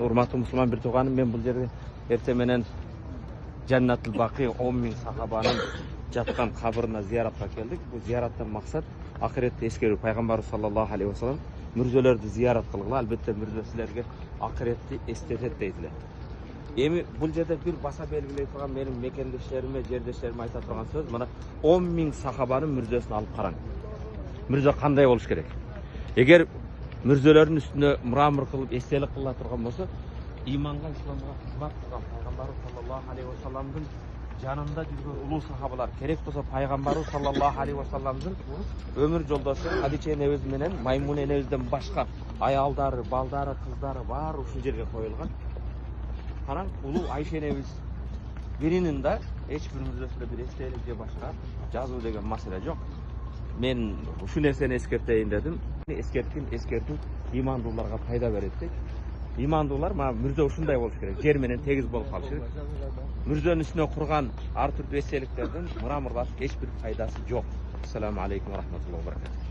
Урматтуу мусулман бир тууганым, мен бул жерде эртең менен Жаннатул Бакый 10.000 сахабанын жаткан кабырына зияратка келдик. Бул зияраттан максат акыретти эскерүү. Пайгамбарыбыз саллаллаху алейхи вассалам мүрзөлөрдү зиярат кылгыла, албетте мүрзө силерге акыретти эстетет дейдилер. Эми бул жерде бир баса белгилей турган менин мекендештериме, жердештериме айта турган сөз, мына 10.000 сахабанын мүрзөсүн алып караң. Мүрзө кандай болуш керек? Эгер мүрзөлөрдүн үстүнө мрамор кылып эстелик кыла турган болсо, иманга, исламга кызмат кылган пайгамбарыбыз саллаллаху алейхи вассаламдын жанында жүргөн улуу сахабалар, керек болсо пайгамбарыбыз саллаллаху алейхи вассаламдын өмүр жолдошу Хадича энебиз менен Маймуна энебизден башка аялдары, балдары, кыздары баары ушул жерге коюлган. Караң, улуу Айша энебиз биринин да эч бир мүрзөсүндө бир эстелик же башка жазуу деген маселе жок. Мен ушул нерсени эскертейин дедим. Эскертүү имандууларга пайда берет дейт. Имандуулар мүрзө ушундай болуш керек, жер менен тегиз болуп калыш керек. Мүрзөнүн үстүнө курган ар түрдүү эстеликтердин мраморлашып эч бир пайдасы жок. Ассаламу алейкум ва рахматуллахи ва баракатух.